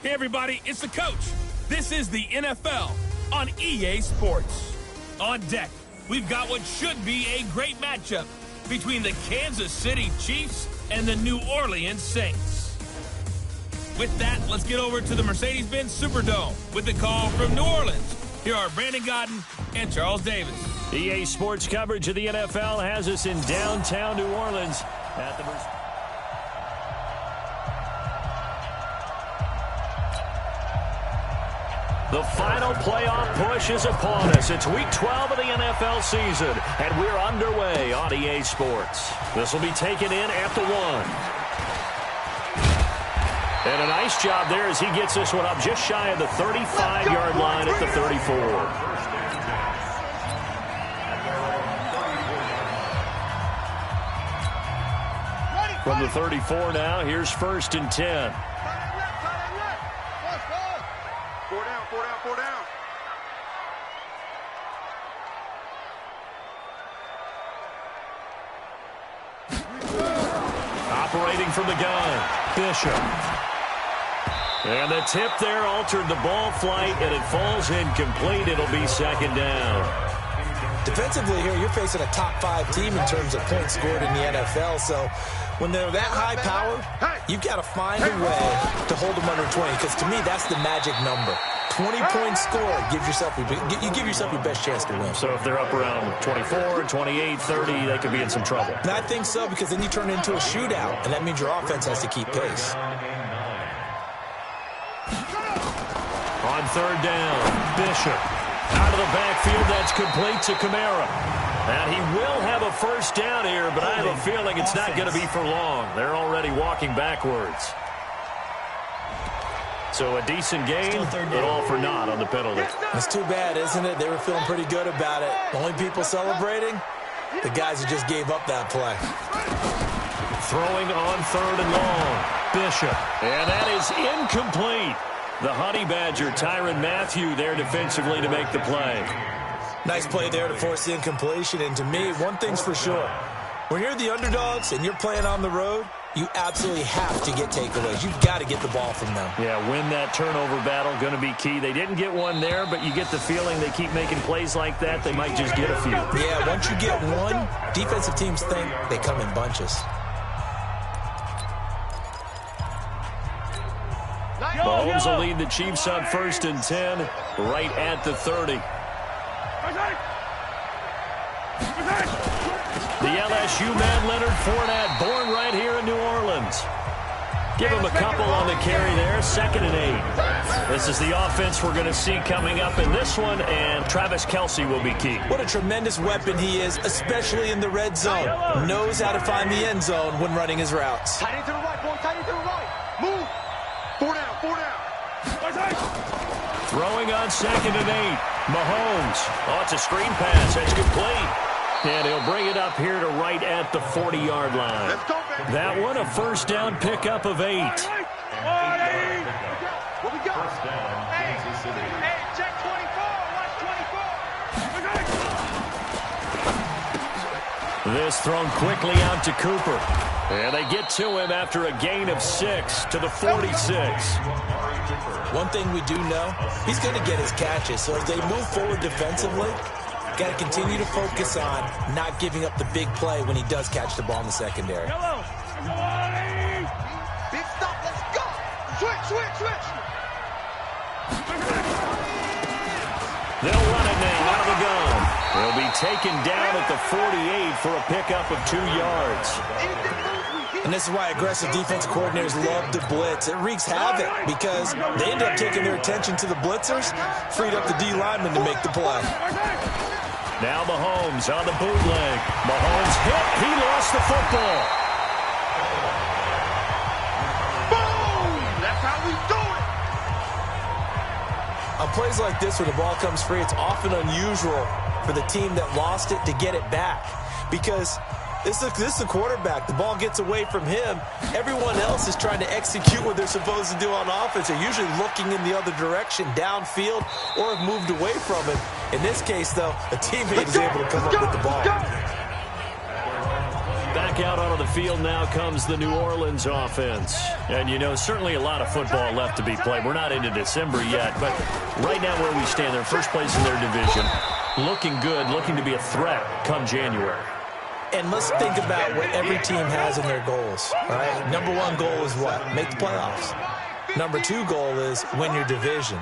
Hey, everybody, it's the coach. This is the NFL on EA Sports. On deck, we've got what should be a great matchup between the Kansas City Chiefs and the New Orleans Saints. With that, let's get over to the Mercedes-Benz Superdome with the call from New Orleans. Here are Brandon Godden and Charles Davis. EA Sports coverage of the NFL has us in downtown New Orleans at the The final playoff push is upon us. It's Week 12 of the NFL season, and we're underway on EA Sports. This will be taken in at the 1. And a nice job there as he gets this one up just shy of the 35-yard line at the 34. From the 34 now, here's 1st and 10. Four down. Operating from the gun, Bishop. And the tip there altered the ball flight, and it falls incomplete. It'll be 2nd down. Defensively here, you're facing a top 5 team in terms of points scored in the NFL, so when they're that high powered, you've got to find a way to hold them under 20, because to me, that's the magic number. 20-point score, you give yourself your best chance to win. So if they're up around 24, 28, 30, they could be in some trouble. And I think so, because then you turn it into a shootout, and that means your offense has to keep pace. On 3rd down, Bishop. Out of the backfield, that's complete to Kamara. And he will have a 1st down here, but I have a feeling it's not going to be for long. They're already walking backwards. So a decent game, but all for naught on the penalty. It's too bad, isn't it? They were feeling pretty good about it. The only people celebrating, the guys who just gave up that play. Throwing on 3rd and long, Bishop. And that is incomplete. The Honey Badger, Tyrann Mathieu, there defensively to make the play. Nice play there to force the incompletion. And to me, one thing's for sure. When you're the underdogs and you're playing on the road, you absolutely have to get takeaways. You've got to get the ball from them. Yeah, win that turnover battle, going to be key. They didn't get one there, but you get the feeling they keep making plays like that, they might just get a few. Yeah, once you get one, defensive teams think they come in bunches. Mahomes will lead the Chiefs on 1st and 10, right at the 30. The LSU man, Leonard Fournette, born right here in New Orleans. Give him a couple on the carry there, 2nd and 8. This is the offense we're going to see coming up in this one, and Travis Kelce will be key. What a tremendous weapon he is, especially in the red zone. Knows how to find the end zone when running his routes. Tight end to the right, boy. Tight end to the right. Move. 4 down. Throwing on 2nd and 8. Mahomes. Oh, it's a screen pass. That's complete. And he'll bring it up here to right at the 40-yard line. Let's go, baby. That one, a 1st down pickup of 8. What we got? Hey, check 24. Watch 24. This thrown quickly out to Cooper. And they get to him after a gain of 6 to the 46. One thing we do know, he's going to get his catches. So as they move forward defensively, got to continue to focus on not giving up the big play when he does catch the ball in the secondary. Big stop, let's go. Switch. They'll run it now out of the gun. They'll be taken down at the 48 for a pickup of 2 yards. And this is why aggressive defense coordinators love to blitz. It wreaks havoc because they end up taking their attention to the blitzers, freed up the D lineman to make the play. Now Mahomes on the bootleg. Mahomes hit. He lost the football. Boom! That's how we do it. On plays like this, where the ball comes free, it's often unusual for the team that lost it to get it back, because this is the quarterback. The ball gets away from him. Everyone else is trying to execute what they're supposed to do on offense. They're usually looking in the other direction, downfield, or have moved away from it. In this case, though, a teammate is able to come up with the ball. Back back out onto the field now comes the New Orleans offense. And, you know, certainly a lot of football left to be played. We're not into December yet, but right now where we stand, they're first place in their division. Looking good, looking to be a threat come January. And let's think about what every team has in their goals, right? Number one goal is what? Make the playoffs. Number two goal is win your division.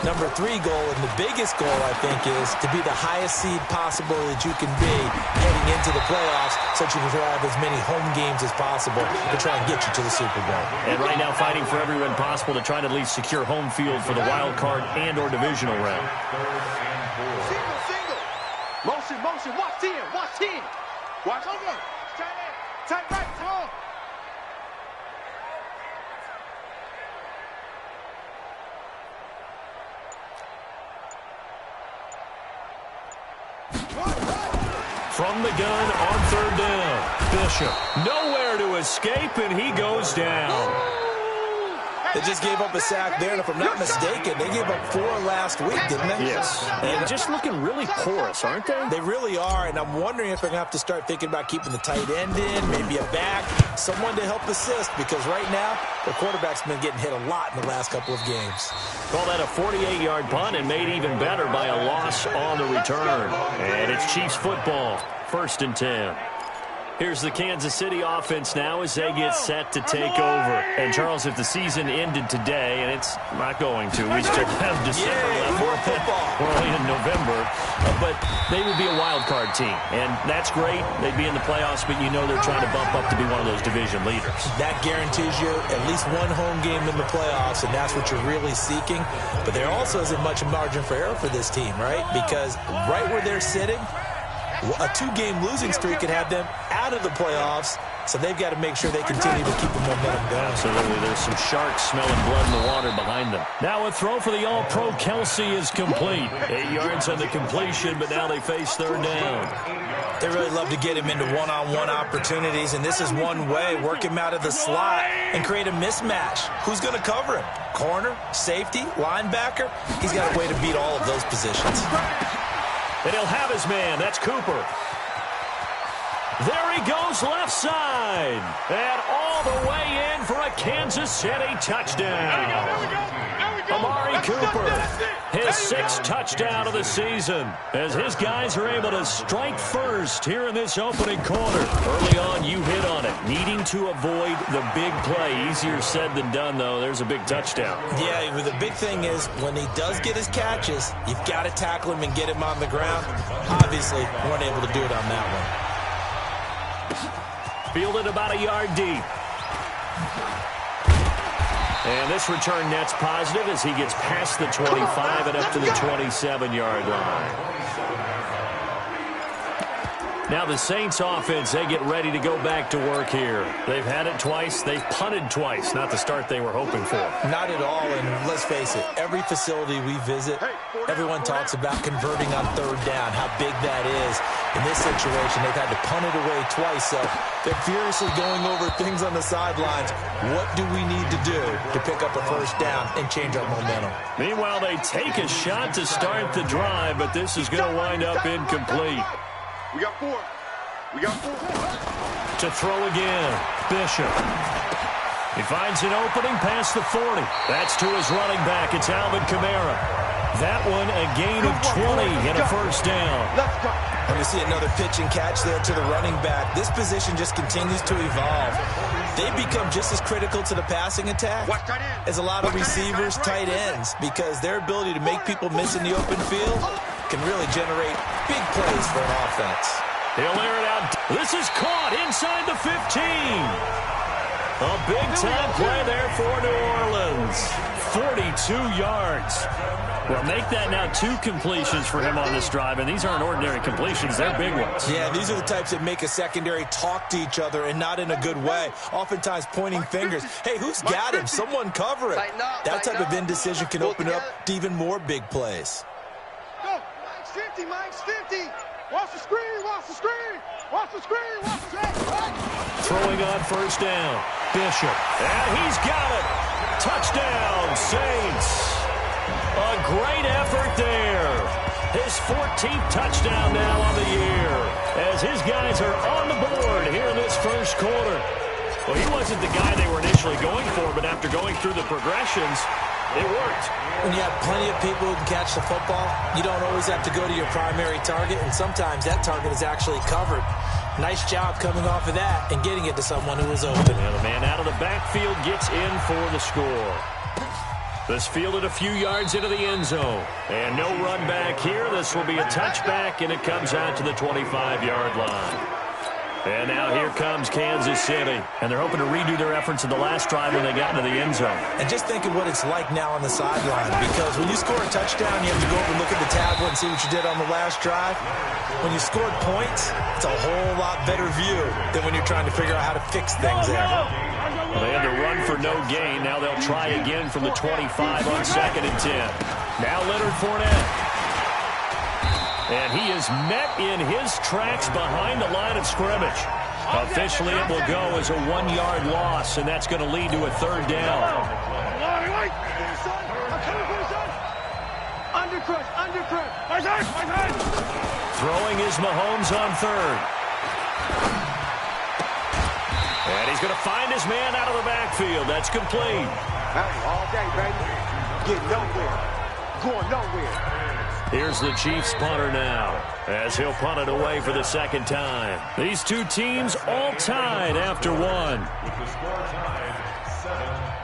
Number three goal, and the biggest goal, I think, is to be the highest seed possible that you can be heading into the playoffs so that you can have as many home games as possible to try and get you to the Super Bowl. And right now fighting for every win possible to try to at least secure home field for the wild card and or divisional round. Single. Motion, motion. Watch 10. Watch 10. Watch over. Tight right. Come on. From the gun on third down. Bishop nowhere to escape, and he goes down. They just gave up a sack there, and if I'm not mistaken, they gave up 4 last week, didn't they? Yes. And just looking really porous, aren't they? They really are, and I'm wondering if they're going to have to start thinking about keeping the tight end in, maybe a back, someone to help assist, because right now, the quarterback's been getting hit a lot in the last couple of games. Call that a 48-yard punt and made even better by a loss on the return. And it's Chiefs football, 1st and 10. Here's the Kansas City offense now as they get set to take over. And, Charles, if the season ended today, and it's not going to, we still have December left. More football. We're only in November. But they would be a wild card team. And that's great. They'd be in the playoffs, but you know they're trying to bump up to be one of those division leaders. That guarantees you at least one home game in the playoffs, and that's what you're really seeking. But there also isn't much margin for error for this team, right? Because right where they're sitting, a 2-game losing streak could have them out of the playoffs, so they've got to make sure they continue to keep the momentum going. Absolutely. There's some sharks smelling blood in the water behind them. Now a throw for the All-Pro Kelsey is complete. 8 yards on the completion, but now they face third down. They really love to get him into one-on-one opportunities, and this is one way. Work him out of the slot and create a mismatch. Who's going to cover him? Corner, safety, linebacker? He's got a way to beat all of those positions. And he'll have his man. That's Cooper. There he goes left side. And all the way in for a Kansas City touchdown. Amari Cooper, his 6th touchdown of the season, as his guys are able to strike first here in this opening quarter. Early on, you hit on it, needing to avoid the big play. Easier said than done, though. There's a big touchdown. Yeah, the big thing is when he does get his catches, you've got to tackle him and get him on the ground. Obviously, weren't able to do it on that one. Fielded about a yard deep. And this return net's positive as he gets past the 25 and up to the 27-yard line. Now the Saints offense, they get ready to go back to work here. They've had it twice. They've punted twice. Not the start they were hoping for. Not at all, and let's face it, every facility we visit, everyone talks about converting on third down, how big that is. In this situation, they've had to punt it away twice, so they're furiously going over things on the sidelines. What do we need to do to pick up a first down and change our momentum? Meanwhile, they take a shot to start the drive, but this is going to wind up incomplete. We got 4. We got 4. To throw again, Bishop. He finds an opening past the 40. That's to his running back. It's Alvin Kamara. That one a gain of 20 and a first down. Let's go. And we see another pitch and catch there to the running back. This position just continues to evolve. They become just as critical to the passing attack as a lot of receivers, tight ends, because their ability to make people miss in the open field can really generate big plays for an offense. He'll air it out. This is caught inside the 15. A big-time play there for New Orleans. 42 yards. Well, make that now 2 completions for him on this drive, and these aren't ordinary completions. They're big ones. Yeah, these are the types that make a secondary talk to each other and not in a good way, oftentimes pointing fingers. Hey, who's got him? Someone cover it. That type of indecision can open up to even more big plays. Go. Mike's 50, Mike's 50. Watch the screen, watch the screen. Watch the screen, watch the screen. Throwing on first down. Bishop. And he's got it. Touchdown, Saints. A great effort there. His 14th touchdown now on the year, as his guys are on the board here in this first quarter. Well, he wasn't the guy they were initially going for, but after going through the progressions, it worked. When you have plenty of people who can catch the football, you don't always have to go to your primary target, and sometimes that target is actually covered. Nice job coming off of that and getting it to someone who was open. And the man out of the backfield gets in for the score. This fielded a few yards into the end zone. And no run back here. This will be a touchback, and it comes out to the 25-yard line. And now here comes Kansas City. And they're hoping to redo their efforts in the last drive when they got into the end zone. And just think of what it's like now on the sideline, because when you score a touchdown, you have to go over and look at the tablet and see what you did on the last drive. When you scored points, it's a whole lot better view than when you're trying to figure out how to fix things there. Well, they had to run for no gain. Now they'll try again from the 25 on 2nd and 10. Now Leonard Fournette. And he is met in his tracks behind the line of scrimmage. Officially, it will go as a 1-yard loss, and that's going to lead to a 3rd down. Throwing is Mahomes on 3rd. And he's going to find his man out of the backfield. That's complete. All day, baby. Get nowhere. Going nowhere. Here's the Chiefs punter now, as he'll punt it away for the 2nd time. These two teams all tied after one. With the score tied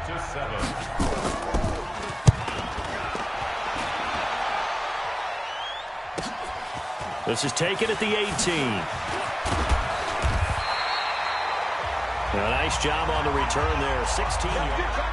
7-7. This is taken at the 18. A nice job on the return there. 16 yards.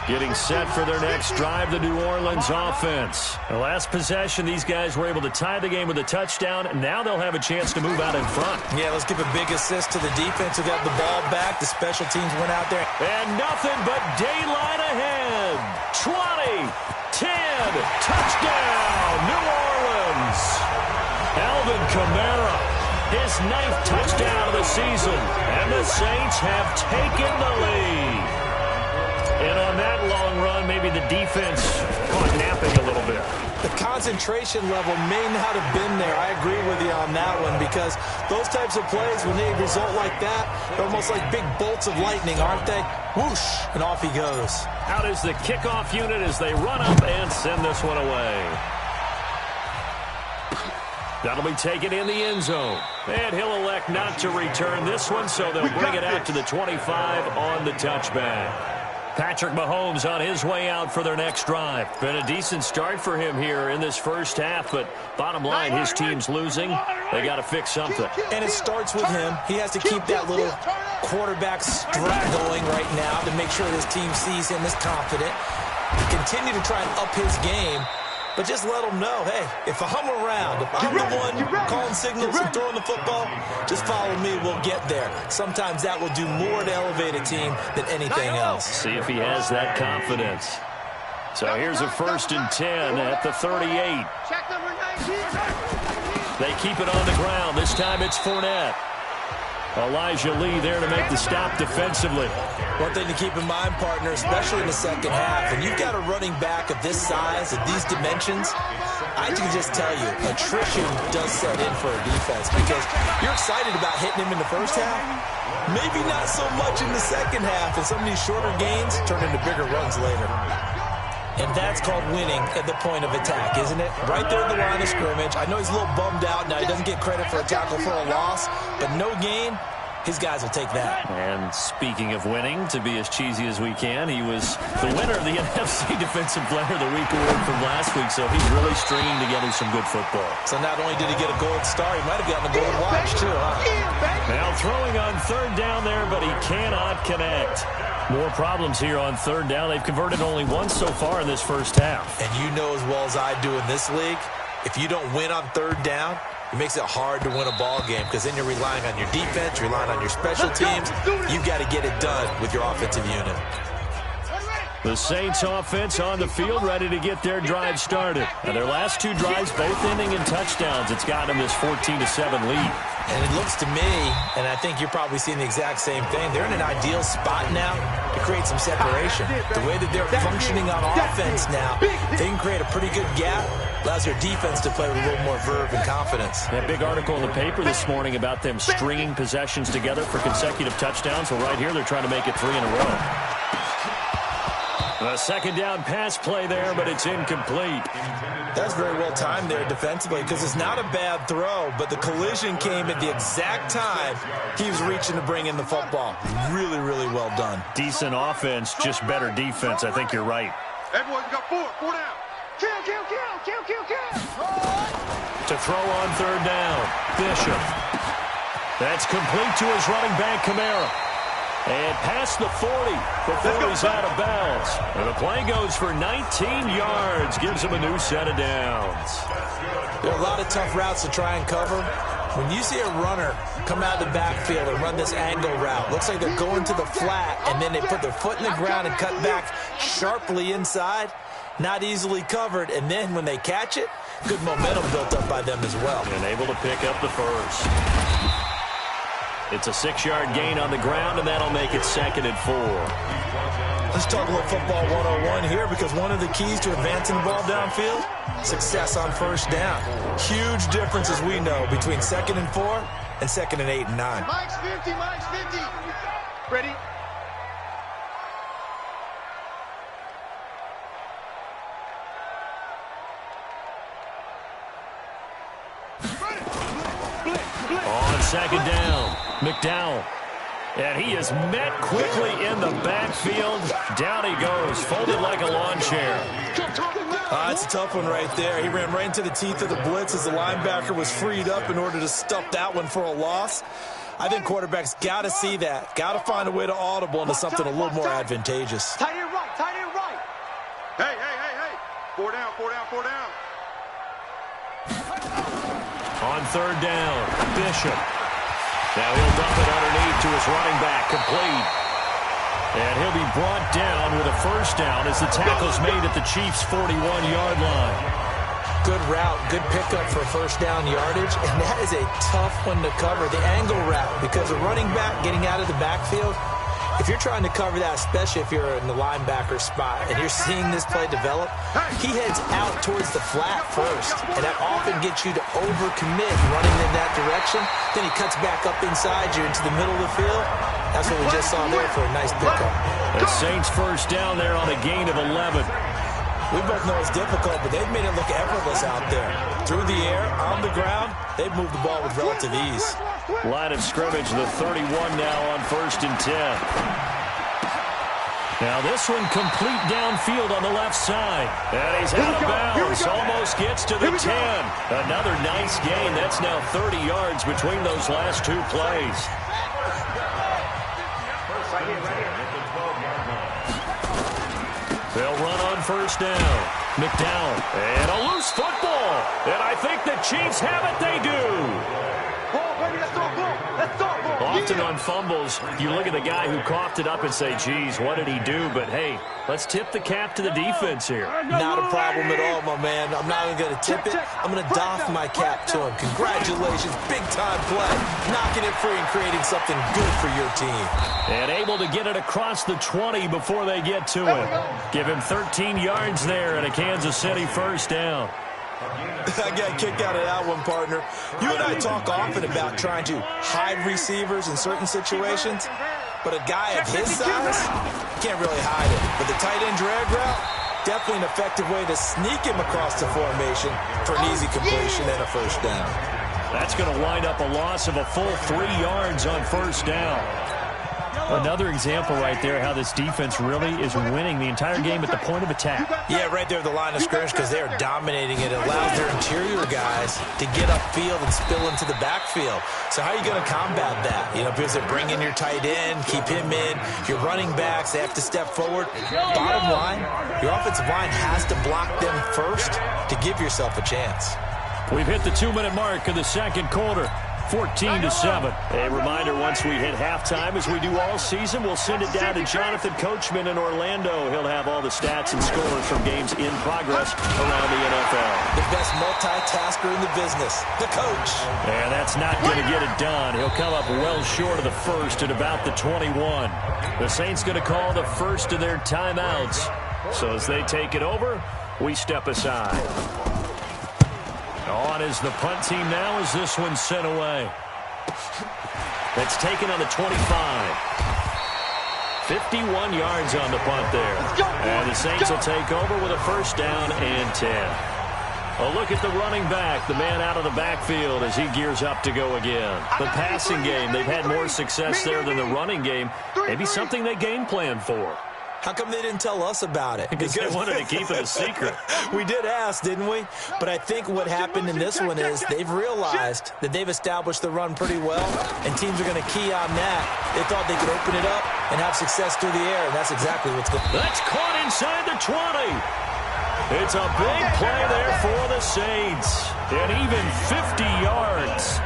Getting set for their next drive, the New Orleans offense. The last possession, these guys were able to tie the game with a touchdown, and now they'll have a chance to move out in front. Yeah, let's give a big assist to the defense who got the ball back. The special teams went out there. And nothing but daylight ahead. 20, 10, touchdown, New Orleans. Alvin Kamara, his 9th touchdown of the season, and the Saints have taken the lead. And on that long run, maybe the defense caught napping a little bit. The concentration level may not have been there. I agree with you on that one, because those types of plays, when they result like that, they're almost like big bolts of lightning, aren't they? Whoosh, and off he goes. Out is the kickoff unit as they run up and send this one away. That'll be taken in the end zone. And he'll elect not to return this one, so they'll bring it out to the 25 on the touchback. Patrick Mahomes on his way out for their next drive. Been a decent start for him here in this first half, but bottom line, his team's losing. They got to fix something. And it starts with him. He has to keep that little quarterback strut going right now to make sure his team sees him as confident. Continue to try and up his game, but just let him know, hey, if I'm around, if I'm the one calling signals and throwing the football, just follow me, we'll get there. Sometimes that will do more to elevate a team than anything else. See if he has that confidence. So here's a 1st and 10 at the 38. Check number 19. They keep it on the ground. This time it's Fournette. Elijah Lee there to make the stop defensively. One thing to keep in mind, partner, especially in the second half, when you've got a running back of this size, of these dimensions, I can just tell you, attrition does set in for a defense, because you're excited about hitting him in the first half. Maybe not so much in the second half, and some of these shorter gains turn into bigger runs later. And that's called winning at the point of attack, isn't it? Right there at the line of scrimmage. I know he's a little bummed out now. He doesn't get credit for a tackle for a loss, but no gain, his guys will take that. And speaking of winning, to be as cheesy as we can, he was the winner of the NFC Defensive Player of the Week award from last week, so he's really stringing together some good football. So not only did he get a gold star, he might have gotten a gold watch too, huh? Now throwing on 3rd down there, but he cannot connect. More problems here on 3rd down. They've converted only once so far in this first half. And you know as well as I do in this league, if you don't win on 3rd down, it makes it hard to win a ball game, because then you're relying on your defense, relying on your special teams. You've got to get it done with your offensive unit. The Saints offense on the field, ready to get their drive started. And their last 2 drives, both ending in touchdowns. It's gotten them this 14-7 lead. And it looks to me, and I think you're probably seeing the exact same thing, they're in an ideal spot now to create some separation. The way that they're functioning on offense now, they can create a pretty good gap. Allows their defense to play with a little more verve and confidence. That big article in the paper this morning about them stringing possessions together for consecutive touchdowns. Well, right here, they're trying to make it 3 in a row. A second down pass play there, but it's incomplete. That's very well timed there defensively because it's not a bad throw, but the collision came at the exact time he was reaching to bring in the football. Really, really well done. Decent offense, just better defense. I think you're right. Everyone's got 4 down. Kill. To throw on third down, Bishop. That's complete to his running back, Kamara. And past the 40 before he's out of bounds. And the play goes for 19 yards. Gives him a new set of downs. There are a lot of tough routes to try and cover. When you see a runner come out of the backfield and run this angle route, looks like they're going to the flat, and then they put their foot in the ground and cut back sharply inside. Not easily covered. And then when they catch it, good momentum built up by them as well. And able to pick up the first. It's a 6-yard gain on the ground, and that'll make it 2nd and 4. Let's talk a little football 101 here, because one of the keys to advancing the ball downfield, success on first down. Huge difference, as we know, between 2nd and 4 and 2nd and 8 and 9. Mike's 50. Ready? On second down, McDowell. And he is met quickly in the backfield. Down he goes, folded like a lawn chair. It's a tough one right there. He ran right into the teeth of the blitz as the linebacker was freed up in order to stuff that one for a loss. I think quarterbacks got to see that. Got to find a way to audible into something a little more advantageous. Tight end right. Hey. 4 down. On third down, Bishop. Now he'll dump it underneath to his running back, complete. And he'll be brought down with a first down as the tackle's made at the Chiefs' 41-yard line. Good route, good pickup for first down yardage, and that is a tough one to cover, the angle route, because a running back getting out of the backfield, if you're trying to cover that, especially if you're in the linebacker spot and you're seeing this play develop, he heads out towards the flat first, and that often gets you to overcommit running in that direction. Then he cuts back up inside you into the middle of the field. That's what we just saw there for a nice pickup. The Saints first down there on a gain of 11. We both know it's difficult, but they've made it look effortless out there. Through the air, on the ground, they've moved the ball with relative ease. Line of scrimmage, the 31 now on 1st and 10. Now this one complete downfield on the left side. And he's out of bounds, almost gets to the 10. Another nice gain. That's now 30 yards between those last 2 plays. They'll run on first down. McDowell. And a loose football. And I think the Chiefs have it. They do. Often on fumbles, you look at the guy who coughed it up and say, geez, what did he do? But, hey, let's tip the cap to the defense here. Not a problem at all, my man. I'm not even going to tip it. I'm going to doff my cap to him. Congratulations. Big-time play. Knocking it free and creating something good for your team. And able to get it across the 20 before they get to him. Give him 13 yards there and a Kansas City first down. I got a kick out of that one, partner. You and I talk often about trying to hide receivers in certain situations, but a guy of his size can't really hide it. But the tight end drag route, definitely an effective way to sneak him across the formation for an easy completion and a first down. That's going to wind up a loss of a full 3 yards on first down. Another example right there how this defense really is winning the entire game at the point of attack. Yeah, right there at the line of scrimmage because they are dominating it. It allows their interior guys to get upfield and spill into the backfield. So how are you going to combat that? You know, because they bring in your tight end, keep him in. Your running backs, they have to step forward. Bottom line, your offensive line has to block them first to give yourself a chance. We've hit the 2-minute mark of the second quarter. 14-7. A reminder, once we hit halftime, as we do all season, we'll send it down to Jonathan Coachman in Orlando. He'll have all the stats and scores from games in progress around the NFL. The best multitasker in the business, the coach. And that's not going to get it done. He'll come up well short of the first at about the 21. The Saints going to call the first of their timeouts. So as they take it over, we step aside. On is the punt team now as this one's sent away. That's taken on the 25. 51 yards on the punt there. And the Saints will take over with a first down and 10. A look at the running back, the man out of the backfield as he gears up to go again. The passing game, they've had more success there than the running game. Maybe something they game plan for. How come they didn't tell us about it? Because they wanted to keep it a secret. We did ask, didn't we? But I think what happened in this one is they've realized that they've established the run pretty well, and teams are going to key on that. They thought they could open it up and have success through the air, and that's exactly what's going on. That's caught inside the 20. It's a big play there for the Saints. And even 50 yards.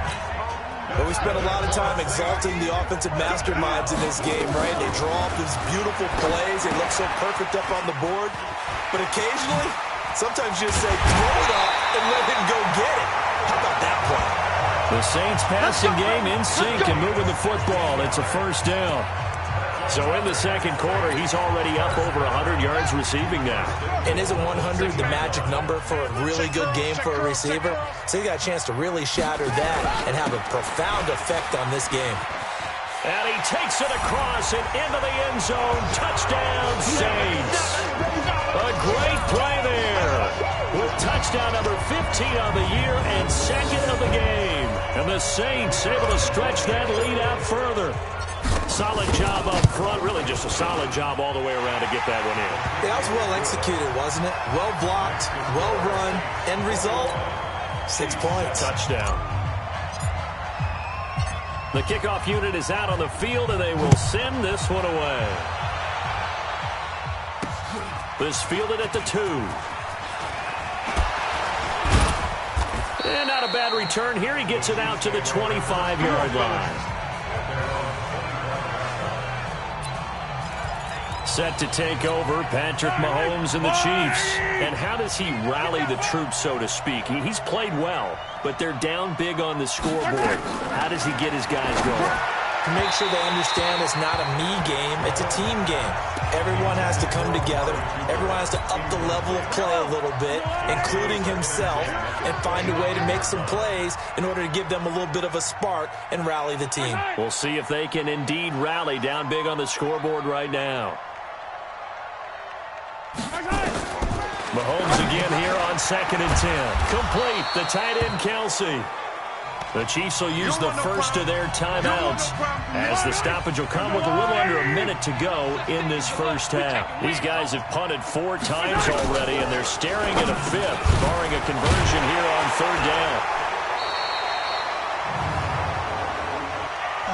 But we spent a lot of time exalting the offensive masterminds in this game, right? They draw up these beautiful plays. They look so perfect up on the board. But occasionally, sometimes you just say, throw it up and let him go get it. How about that play? The Saints passing game in sync and moving the football. It's a first down. So in the second quarter, he's already up over 100 yards receiving now. And isn't 100 the magic number for a really good game for a receiver? So he got a chance to really shatter that and have a profound effect on this game. And he takes it across and into the end zone. Touchdown, Saints. A great play there. With touchdown number 15 on the year and second of the game. And the Saints able to stretch that lead out further. Solid job up front. Really just a solid job all the way around to get that one in. Yeah, that was well executed, wasn't it? Well blocked, well run. End result, 6 points. Touchdown. The kickoff unit is out on the field, and they will send this one away. This fielded at the 2. And not a bad return here. He gets it out to the 25-yard line. Set to take over, Patrick Mahomes and the Chiefs. And how does he rally the troops, so to speak? He's played well, but they're down big on the scoreboard. How does he get his guys going? To make sure they understand it's not a me game, it's a team game. Everyone has to come together. Everyone has to up the level of play a little bit, including himself, and find a way to make some plays in order to give them a little bit of a spark and rally the team. We'll see if they can indeed rally down big on the scoreboard right now. Mahomes again here on 2nd and 10. Complete, the tight end Kelsey. The Chiefs will use the first of their timeouts as the stoppage will come with a little under a minute to go in this first half. These guys have punted 4 times already, and they're staring at a 5th, barring a conversion here on 3rd down.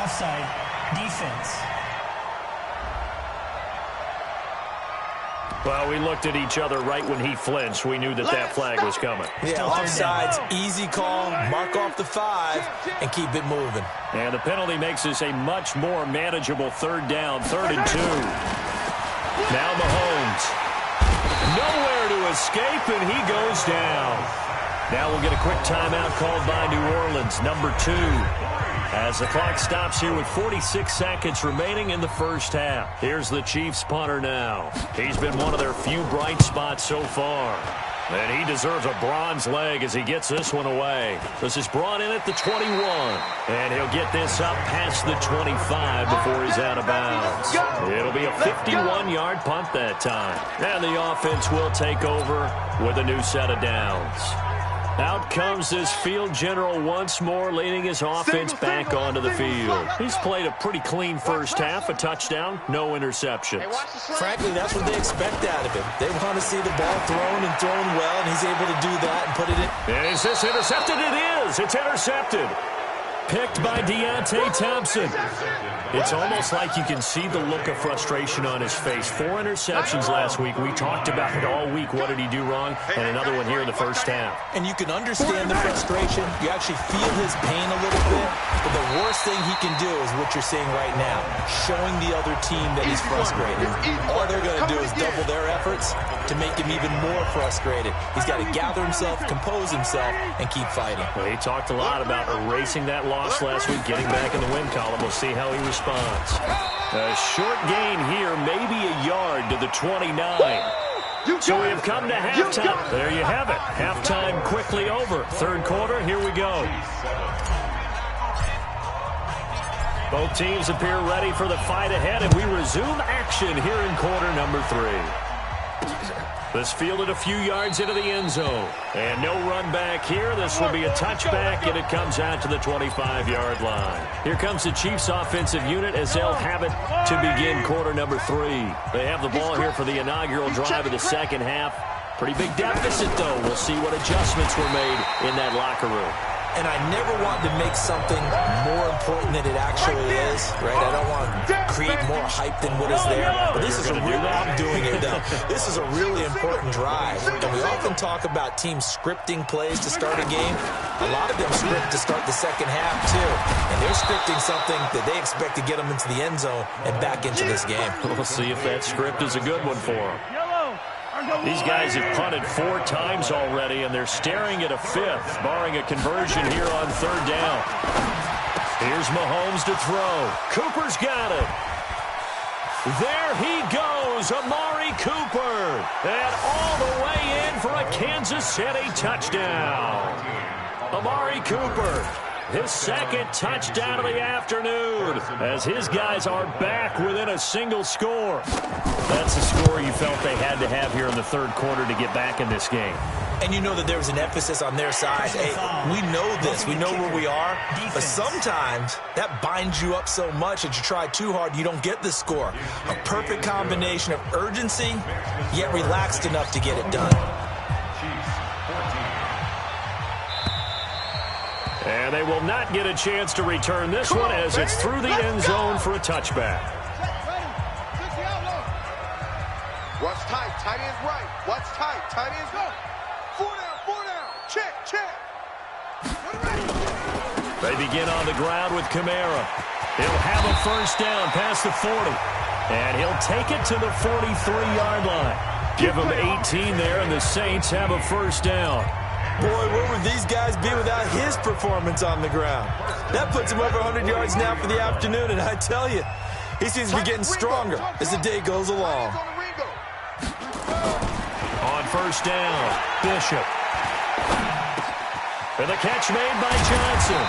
Offside, defense. Well, we looked at each other right when he flinched. We knew that that flag was coming. Yeah, offsides, easy call, mark off the 5, and keep it moving. And the penalty makes this a much more manageable 3rd down, 3rd and 2. Now Mahomes. Nowhere to escape, and he goes down. Now we'll get a quick timeout called by New Orleans, number 2. As the clock stops here with 46 seconds remaining in the first half. Here's the Chiefs punter now. He's been one of their few bright spots so far. And he deserves a bronze leg as he gets this one away. This is brought in at the 21. And he'll get this up past the 25 before he's out of bounds. It'll be a 51-yard punt that time. And the offense will take over with a new set of downs. Out comes this field general once more, leading his offense back onto the field. He's played a pretty clean first half, a touchdown, no interceptions. Frankly, that's what they expect out of him. They want to see the ball thrown and thrown well, and he's able to do that and put it in. And is this intercepted? It is. It's intercepted. picked by Deontay Thompson. It's almost like you can see the look of frustration on his face. 4 interceptions last week. We talked about it all week. What did he do wrong? And another one here in the first half. And you can understand the frustration. You actually feel his pain a little bit. But the worst thing he can do is what you're seeing right now, showing the other team that he's frustrated. All they're going to do is double their efforts to make him even more frustrated. He's got to gather himself, compose himself, and keep fighting. Well, he talked a lot about erasing that loss last week, getting back in the win column. We'll see how he responds. A short gain here, maybe a yard to the 29. So we have come to halftime. There you have it. Halftime quickly over. Third quarter, here we go. Both teams appear ready for the fight ahead, and we resume action here in quarter number 3. This fielded a few yards into the end zone. And no run back here. This will be a touchback, and it comes out to the 25-yard line. Here comes the Chiefs' offensive unit as they'll have it to begin quarter number 3. They have the ball here for the inaugural drive of the second half. Pretty big deficit, though. We'll see what adjustments were made in that locker room. And I never want to make something more important than it actually is, right? I don't want to create more hype than what is there. But this is a real, I'm doing it now. This is a really important drive. And we often talk about teams scripting plays to start a game. A lot of them script to start the second half, too. And they're scripting something that they expect to get them into the end zone and back into this game. We'll see if that script is a good one for them. These guys have punted 4 times already, and they're staring at a 5th, barring a conversion here on third down. Here's Mahomes to throw. Cooper's got it. There he goes, Amari Cooper. And all the way in for a Kansas City touchdown. Amari Cooper, his second touchdown of the afternoon, as his guys are back within a single score. That's the score you felt they had to have here in the third quarter to get back in this game. And you know that there was an emphasis on their side. Hey, we know this. We know where we are. But sometimes that binds you up so much that you try too hard, you don't get the score. A perfect combination of urgency, yet relaxed enough to get it done. And they will not get a chance to return this one as it's through the end zone for a touchback. Watch tight, tight end's right. Watch tight, tight end's right. 4 down, check. They begin on the ground with Kamara. He'll have a first down past the 40. And he'll take it to the 43-yard line. Give him 18 there, and the Saints have a first down. Boy, where would these guys be without his performance on the ground? That puts him over 100 yards now for the afternoon, and I tell you, he seems to be getting stronger as the day goes along. On first down, Bishop. And the catch made by Johnson.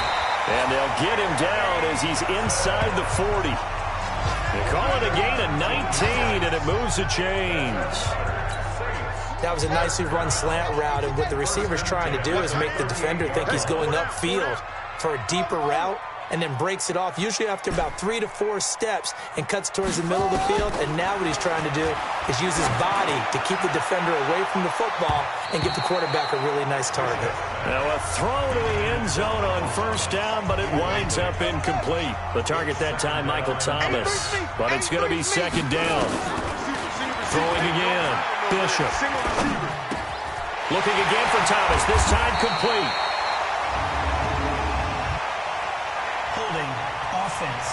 And they'll get him down as he's inside the 40. They call it a gain of 19, and it moves the chains. That was a nicely run slant route, and what the receiver's trying to do is make the defender think he's going upfield for a deeper route, and then breaks it off, usually after about 3 to 4 steps, and cuts towards the middle of the field. And now what he's trying to do is use his body to keep the defender away from the football and give the quarterback a really nice target. Now a throw to the end zone on first down, but it winds up incomplete. The target that time, Michael Thomas. But it's going to be second down. Throwing again, Bishop. Looking again for Thomas, this time complete. Holding offense.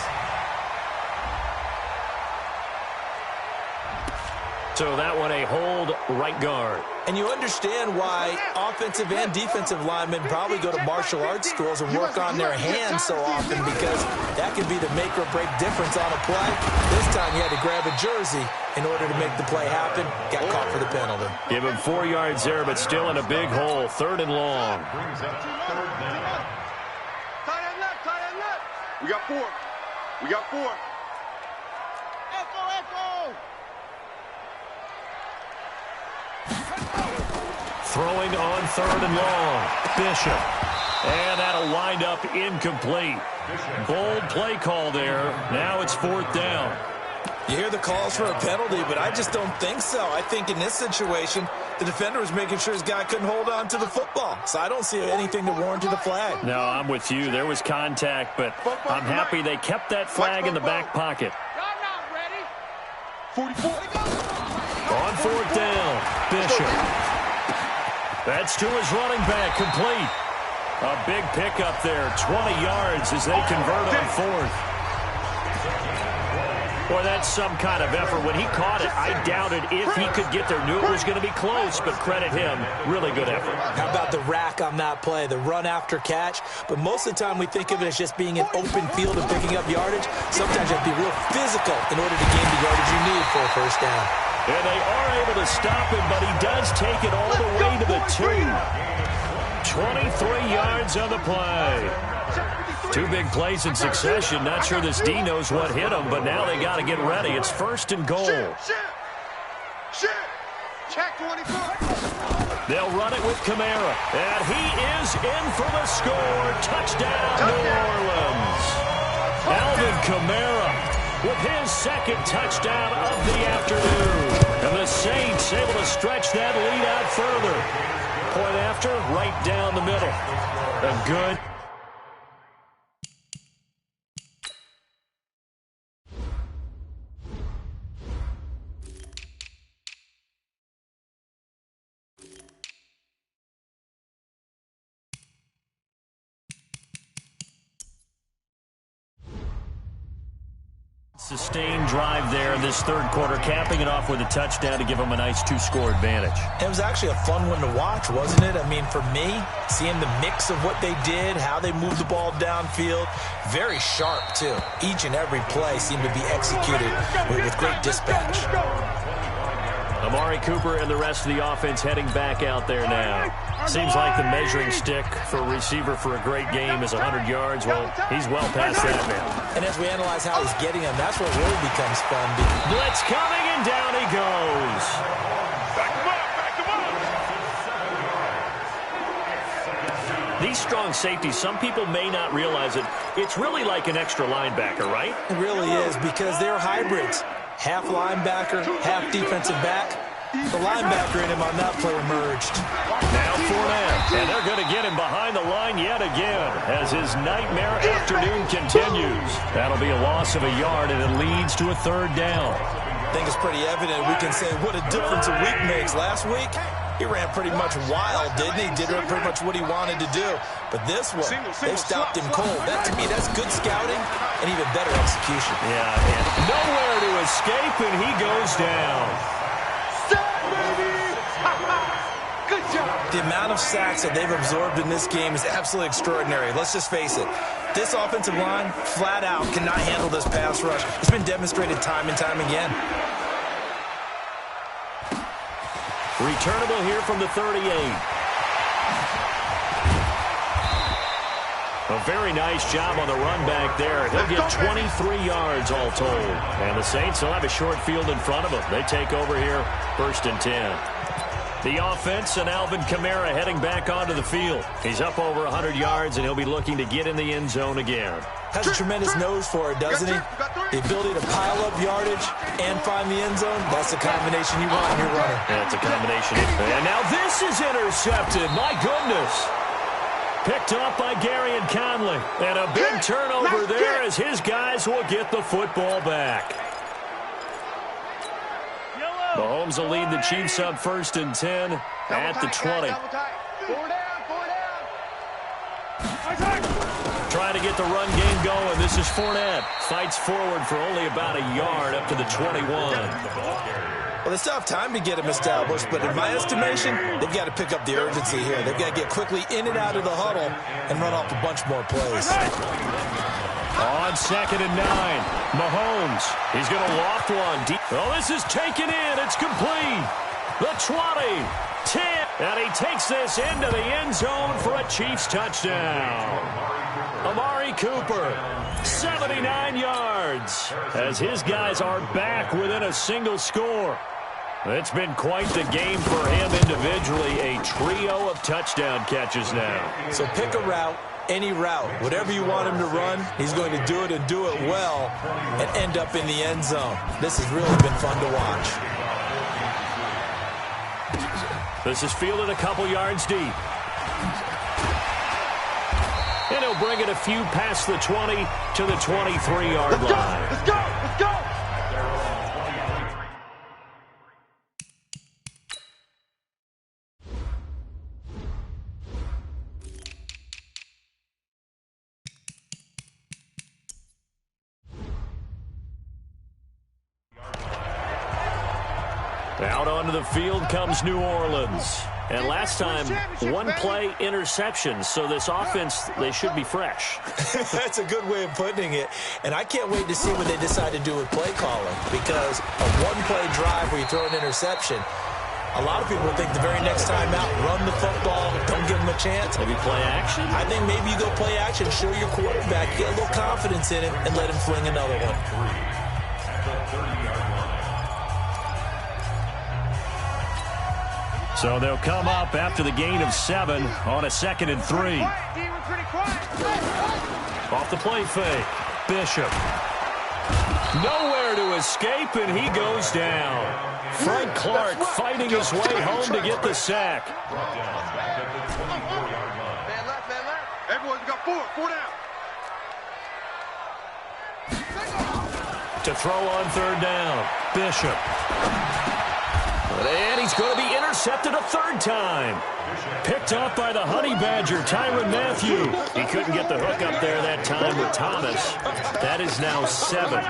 So that one a hold right guard. And you understand why offensive and defensive linemen probably go to martial arts schools and work on their hands so often, because that can be the make or break difference on a play. This time he had to grab a jersey in order to make the play happen. Got caught for the penalty. Give him 4 yards there, but still in a big hole. Third and long. Tight end left. We got 4. Echo. Throwing on third and long. Bishop. And that'll wind up incomplete. Bold play call there. Now it's fourth down. You hear the calls for a penalty, but I just don't think so. I think in this situation, the defender was making sure his guy couldn't hold on to the football. So I don't see anything that warranted a flag. No, I'm with you. There was contact, but I'm happy they kept that flag in the back pocket. 44. On fourth down, Bishop. That's to his running back, complete. A big pickup there, 20 yards as they convert on fourth. Boy, that's some kind of effort. When he caught it, I doubted if he could get there. Knew it was going to be close, but credit him. Really good effort. How about the rack on that play, the run after catch? But most of the time we think of it as just being an open field and picking up yardage. Sometimes you have to be real physical in order to gain the yardage you need for a first down. And they are able to stop him, but he does take it all the way to the 2. 23 yards on the play. 2 big plays in succession. Not sure this D knows what hit him, but now they got to get ready. It's first and goal. Check 24. They'll run it with Kamara. And he is in for the score. Touchdown, New Orleans. Alvin Kamara with his second touchdown of the afternoon. And the Saints able to stretch that lead out further. Point after, right down the middle. A good. Sustained drive there in this third quarter, capping it off with a touchdown to give them a nice 2-score advantage. It was actually a fun one to watch, wasn't it? I mean, for me, seeing the mix of what they did, how they moved the ball downfield, very sharp, too. Each and every play seemed to be executed with great dispatch. Amari Cooper and the rest of the offense heading back out there now. Seems like the measuring stick for a receiver for a great game is 100 yards. Well, he's well past that now. And as we analyze how he's getting them, that's where it really becomes fun. Blitz coming, and down he goes. Back him up. These strong safeties, some people may not realize it. It's really like an extra linebacker, right? It really is, because they're hybrids. Half linebacker, half defensive back. The linebacker in him on that play emerged. Now Fournette, and they're going to get him behind the line yet again as his nightmare afternoon continues. That'll be a loss of a yard, and it leads to a third down. I think it's pretty evident. We can say what a difference a week makes. Last week, he ran pretty much wild, didn't he? Did pretty much what he wanted to do. But this one, they stopped him cold. That, to me, that's good scouting and even better execution. Yeah, and nowhere to escape, and he goes down. Good job. The amount of sacks that they've absorbed in this game is absolutely extraordinary. Let's just face it. This offensive line, flat out, cannot handle this pass rush. It's been demonstrated time and time again. Returnable here from the 38. A very nice job on the run back there. He'll get 23 yards all told. And the Saints will have a short field in front of them. They take over here, first and 10. The offense and Alvin Kamara heading back onto the field. He's up over 100 yards, and he'll be looking to get in the end zone again. Has a tremendous nose for it, doesn't he? The ability to pile up yardage and find the end zone, that's the combination you want in your runner. That's a combination. And now this is intercepted. My goodness. Picked up by Gary and Conley. And a big turnover there as his guys will get the football back. Mahomes will lead the Chiefs up first and 10 at the 20. Trying to get the run game going. This is Fournette. Fights forward for only about a yard up to the 21. Well, they still have time to get him established, but in my estimation, they've got to pick up the urgency here. They've got to get quickly in and out of the huddle and run off a bunch more plays. On second and 9, Mahomes. He's going to loft one. Oh, this is taken in. It's complete. The 20, 10, and he takes this into the end zone for a Chiefs touchdown. Amari Cooper, 79 yards, as his guys are back within a single score. It's been quite the game for him individually, a trio of touchdown catches now. So pick a route, any route. Whatever you want him to run, he's going to do it and do it well and end up in the end zone. This has really been fun to watch. This is fielded a couple yards deep. And he'll bring it a few past the 20 to the 23-yard line. Let's go! Let's go! Out onto the field comes New Orleans. And last time, one-play interception. So this offense, they should be fresh. That's a good way of putting it. And I can't wait to see what they decide to do with play calling. Because a one-play drive where you throw an interception, a lot of people think the very next time out, run the football, don't give them a chance. Maybe play action? I think maybe you go play action, show your quarterback, get a little confidence in him, and let him fling another one. So they'll come up after the gain of 7 on a 2nd and 3. Off the play fake. Bishop. Nowhere to escape, and he goes down. Frank Clark fighting his way home to get the sack. Man left, man left. Everyone's got 4 down. To throw on 3rd down. Bishop. And he's going to be intercepted a 3rd time. Picked off by the Honey Badger, Tyrann Mathieu. He couldn't get the hook up there that time with Thomas. That is now 7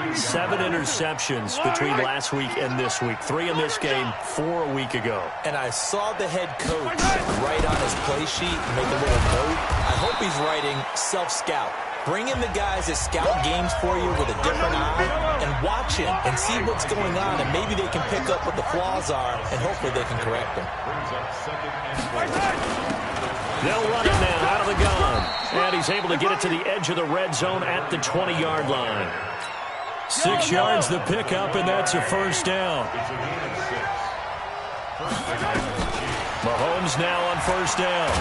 interceptions between last week and this week. 3 in this game, 4 a week ago. And I saw the head coach write on his play sheet and make a little note. I hope he's writing self-scout. Bring in the guys that scout games for you with a different eye and watch him and see what's going on, and maybe they can pick up what the flaws are, and hopefully they can correct them. They'll run it now out of the gun. And he's able to get it to the edge of the red zone at the 20-yard line. 6 yards the pickup, and that's a 1st down. Mahomes now on 1st down.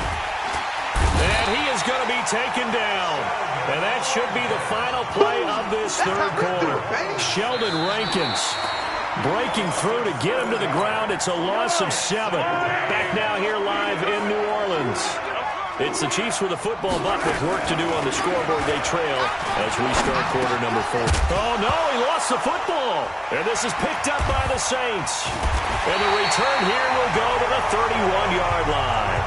And he is going to be taken down. And that should be the final play of this 3rd quarter. Sheldon Rankins breaking through to get him to the ground. It's a loss of 7. Back now here live in New Orleans. It's the Chiefs with a football, but with work to do on the scoreboard. They trail as we start quarter number 4. Oh, no, he lost the football. And this is picked up by the Saints. And the return here will go to the 31-yard line.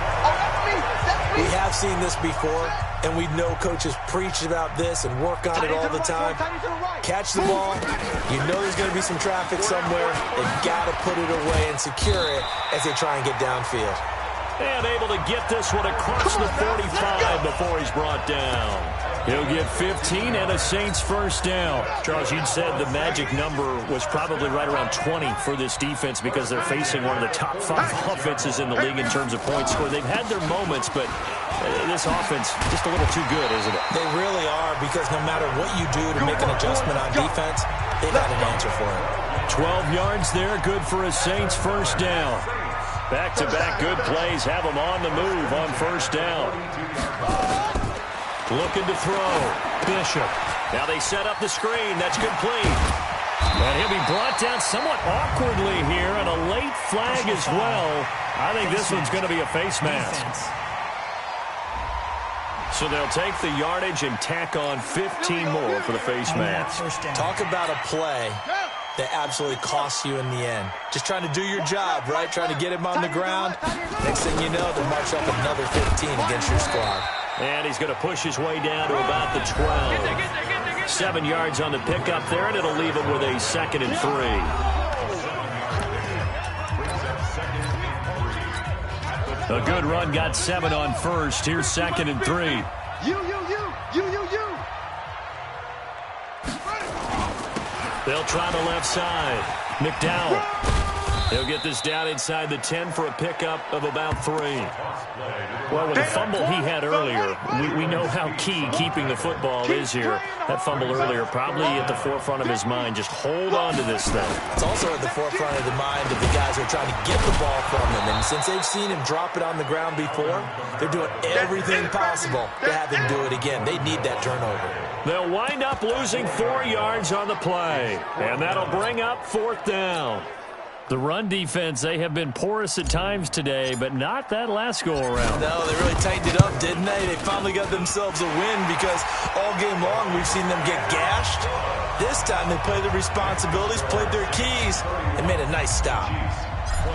We have seen this before, and we know coaches preach about this and work on it all the time. Catch the ball. You know there's going to be some traffic somewhere. They've got to put it away and secure it as they try and get downfield. And able to get this one across the 45 before he's brought down. He'll get 15 and a Saints 1st down. Charles, you'd said the magic number was probably right around 20 for this defense because they're facing one of the top 5 offenses in the league in terms of points scored. They've had their moments, but this offense just a little too good, isn't it? They really are, because no matter what you do to make an adjustment on defense, they've got an answer for it. 12 yards there, good for a Saints 1st down. Back-to-back good plays have them on the move on 1st down. Looking to throw. Bishop. Now they set up the screen. That's complete. And he'll be brought down somewhat awkwardly here, and a late flag as well. I think this one's going to be a face mask. So they'll take the yardage and tack on 15 more for the face mask. Talk about a play that absolutely costs you in the end. Just trying to do your job, right? Trying to get him on the ground. Next thing you know, they'll march up another 15 against your squad. And he's going to push his way down to about the 12. 7 yards on the pickup there, and it'll leave him with a 2nd and 3. A good run, got 7 on 1st. Here's 2nd and 3. You. They'll try the left side. McDowell. He'll get this down inside the 10 for a pickup of about 3. Well, with the fumble he had earlier, we know how key keeping the football is here. That fumble earlier probably at the forefront of his mind. Just hold on to this thing. It's also at the forefront of the mind of the guys who are trying to get the ball from him. And since they've seen him drop it on the ground before, they're doing everything possible to have him do it again. They need that turnover. They'll wind up losing 4 yards on the play, and that'll bring up 4th down. The run defense, they have been porous at times today, but not that last go-around. No, they really tightened it up, didn't they? They finally got themselves a win because all game long we've seen them get gashed. This time they played their responsibilities, played their keys, and made a nice stop.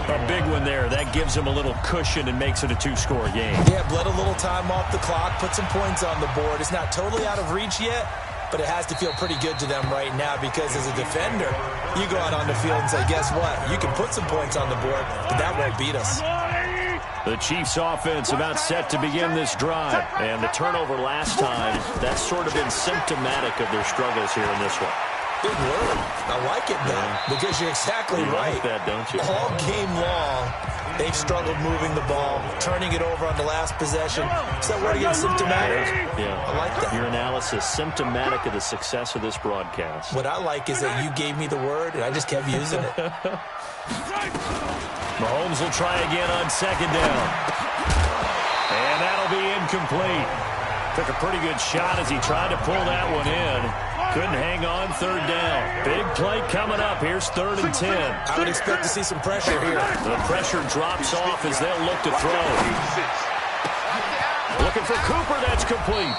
A big one there. That gives them a little cushion and makes it a 2-score game. Yeah, bled a little time off the clock, put some points on the board. It's not totally out of reach yet, but it has to feel pretty good to them right now because as a defender, you go out on the field and say, guess what? You can put some points on the board, but that won't beat us. The Chiefs offense about set to begin this drive. And the turnover last time, that's sort of been symptomatic of their struggles here in this one. Big word. I like it, though, because you're exactly right. You like that, don't you? All game long, they've struggled moving the ball, turning it over on the last possession. Is that word again, symptomatic? Yeah. I like that. Your analysis, symptomatic of the success of this broadcast. What I like is that you gave me the word, and I just kept using it. Mahomes will try again on 2nd down. And that'll be incomplete. Took a pretty good shot as he tried to pull that one in. Couldn't hang on 3rd down. Big play coming up. Here's 3rd and 10. I would expect to see some pressure here. The pressure drops off as they'll look to throw. Looking for Cooper. That's complete.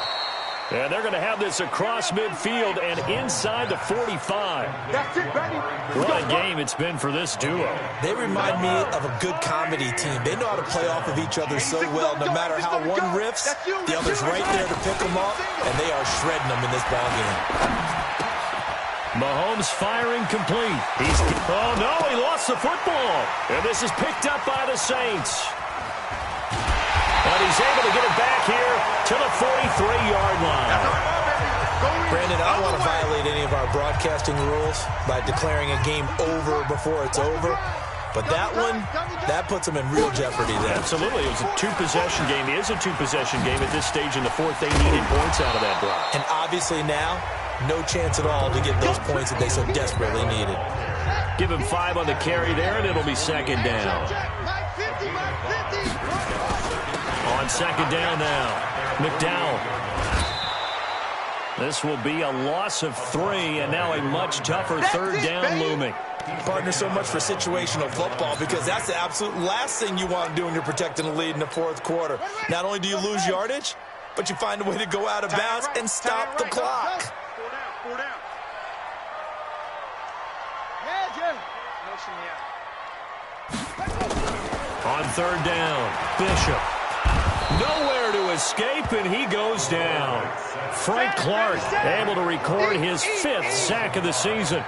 And they're going to have this across midfield and inside the 45. What a game it's been for this duo. They remind me of a good comedy team. They know how to play off of each other so well. No matter how one riffs, the other's right there to pick them up, and they are shredding them in this ballgame. Mahomes firing complete. Oh, no, he lost the football. And this is picked up by the Saints. And he's able to get it back here to the 43-yard line. Brandon, I don't want to violate any of our broadcasting rules by declaring a game over before it's over. But that one, that puts them in real jeopardy there. Absolutely. It was a 2-possession game. It is a 2-possession game at this stage in the 4th. They needed points out of that drive. And obviously now, no chance at all to get those points that they so desperately needed. Give him 5 on the carry there, and it'll be 2nd down. On 2nd down now, McDowell. This will be a loss of 3, and now a much tougher 3rd down looming. Partner, so much for situational football because that's the absolute last thing you want to do when you're protecting a lead in the 4th quarter. Not only do you lose yardage, but you find a way to go out of bounds and stop the clock. On 3rd down, Bishop. Nowhere to escape, and he goes down. Frank Clark able to record his 5th sack of the season.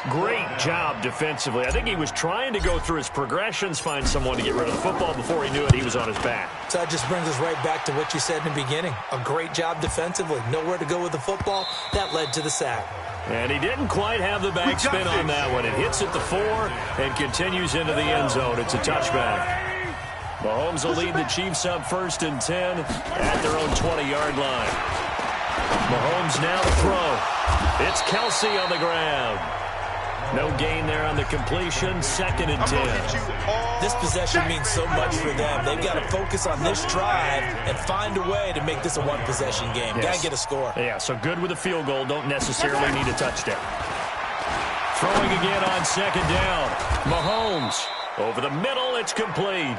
Great job defensively. I think he was trying to go through his progressions, find someone to get rid of the football. Before he knew it, he was on his back. So that just brings us right back to what you said in the beginning. A great job defensively. Nowhere to go with the football. That led to the sack. And he didn't quite have the backspin on that one. It hits at the 4 and continues into the end zone. It's a touchback. Mahomes will lead the Chiefs up 1st and 10 at their own 20-yard line. Mahomes now to throw. It's Kelsey on the ground. No gain there on the completion. 2nd and 10. This possession means so much for them. They've got to focus on this drive and find a way to make this a 1-possession game. Yes. Got to get a score. Yeah, so good with a field goal. Don't necessarily need a touchdown. Throwing again on 2nd down. Mahomes. Over the middle, it's complete.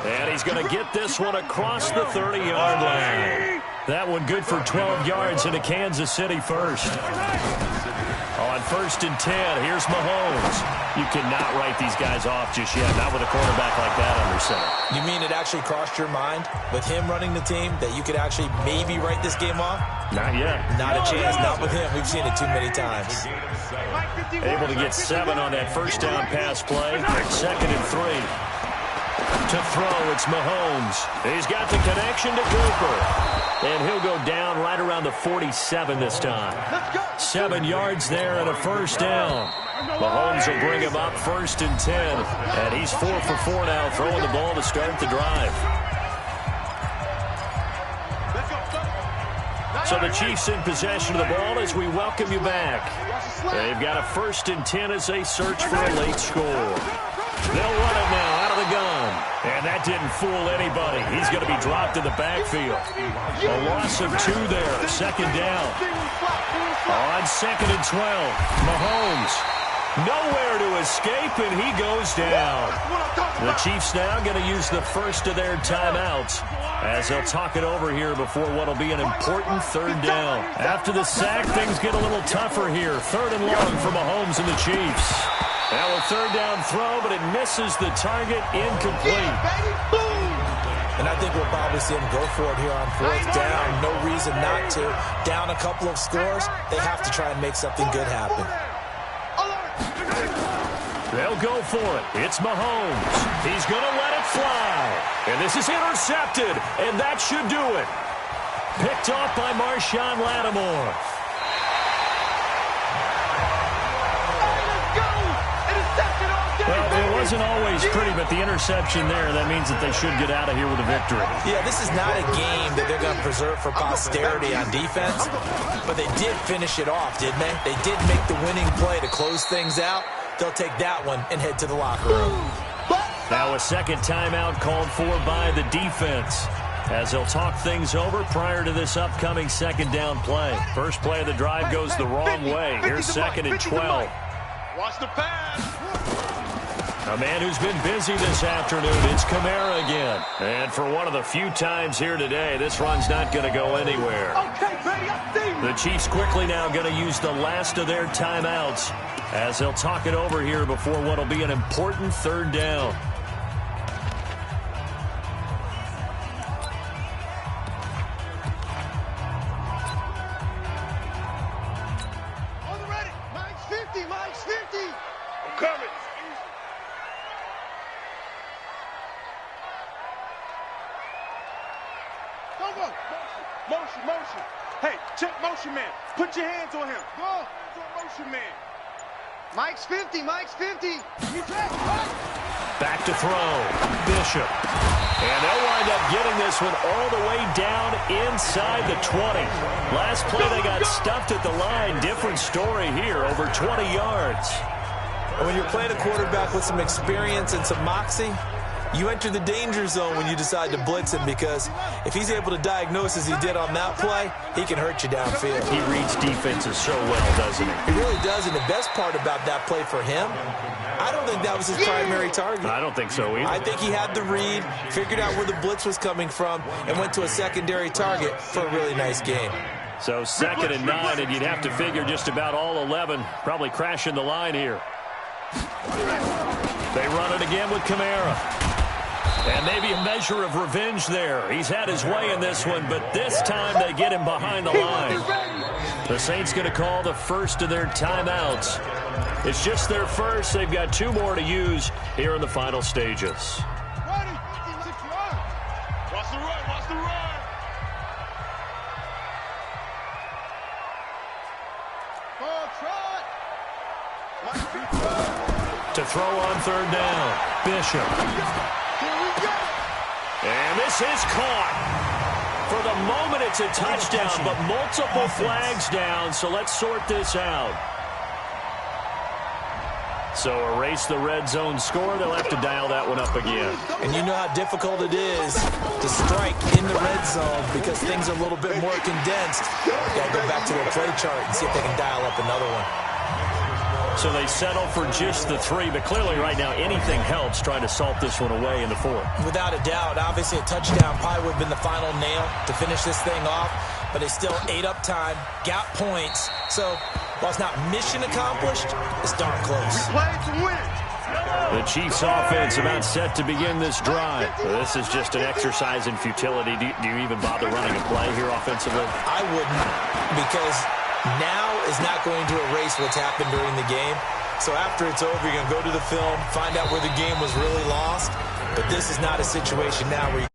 And he's going to get this one across the 30-yard line. That one good for 12 yards into Kansas City first. On 1st and 10, here's Mahomes. You cannot write these guys off just yet, not with a quarterback like that under center. You mean it actually crossed your mind with him running the team that you could actually maybe write this game off? Not yet. Not a chance. Not with him. We've seen it too many times. Able to get 7 on that 1st down pass play. 2nd and 3. To throw, it's Mahomes. He's got the connection to Cooper. And he'll go down right around the 47 this time. 7 yards there and a first down. Mahomes will bring him up 1st and 10. And he's 4 for 4 now, throwing the ball to start the drive. So the Chiefs in possession of the ball as we welcome you back. They've got a 1st and 10 as they search for a late score. They'll run it now out of the gun. And that didn't fool anybody. He's going to be dropped in the backfield. A loss of 2 there. 2nd down. On 2nd and 12. Mahomes. Nowhere to escape, and he goes down. The Chiefs now going to use the first of their timeouts as they'll talk it over here before what will be an important 3rd down. After the sack, things get a little tougher here. 3rd and long for Mahomes and the Chiefs. Now a 3rd down throw, but it misses the target, incomplete. And I think we'll probably see him go for it here on 4th down. No reason not to. Down a couple of scores, they have to try and make something good happen. They'll go for it. It's Mahomes. He's going to let it fly. And this is intercepted, and that should do it. Picked off by Marshawn Lattimore. Well, it wasn't always pretty, but the interception there, that means that they should get out of here with a victory. Yeah, this is not a game that they're going to preserve for posterity on defense, but they did finish it off, didn't they? They did make the winning play to close things out. They'll take that one and head to the locker room. Now a 2nd timeout called for by the defense as they'll talk things over prior to this upcoming 2nd down play. First play of the drive goes the wrong way. Here's 2nd and 12. Watch the pass. A man who's been busy this afternoon, it's Kamara again. And for one of the few times here today, this run's not going to go anywhere. Okay, baby, I see you. The Chiefs quickly now going to use the last of their timeouts as they'll talk it over here before what will be an important 3rd down. On the ready. Mike's 50. Mike's 50. I'm coming. Go. Motion. Hey, check motion man. Put your hands on him. Go. Motion man. Mike's 50. Back to throw. Bishop. And they'll wind up getting this one all the way down inside the 20. Last play they got stuffed at the line. Different story here. Over 20 yards. And when you're playing a quarterback with some experience and some moxie, you enter the danger zone when you decide to blitz him, because if he's able to diagnose as he did on that play, he can hurt you downfield. He reads defenses so well, doesn't he? He really does, and the best part about that play for him, I don't think that was his primary target. I don't think so either. I think he had the read, figured out where the blitz was coming from, and went to a secondary target for a really nice game. So 2nd and 9, and you'd have to figure just about all 11 probably crashing the line here. They run it again with Kamara. And maybe a measure of revenge there. He's had his way in this one, but this time they get him behind the line. The Saints going to call the first of their timeouts. It's just their first. They've got 2 more to use here in the final stages. Watch the run. To throw on 3rd down. Bishop. And this is caught. For the moment, it's a touchdown, but multiple flags down, so let's sort this out. So erase the red zone score. They'll have to dial that one up again. And you know how difficult it is to strike in the red zone because things are a little bit more condensed. Got to go back to their play chart and see if they can dial up another one. So they settle for just the 3, but clearly right now anything helps trying to salt this one away in the 4th. Without a doubt, obviously a touchdown probably would have been the final nail to finish this thing off, but they still ate up time, got points. So while it's not mission accomplished, it's darn close. Play to win. The Chiefs offense about set to begin this drive. This is just an exercise in futility. Do you even bother running a play here offensively? I wouldn't, because now is not going to erase what's happened during the game. So after it's over, you're going to go to the film, find out where the game was really lost. But this is not a situation now where you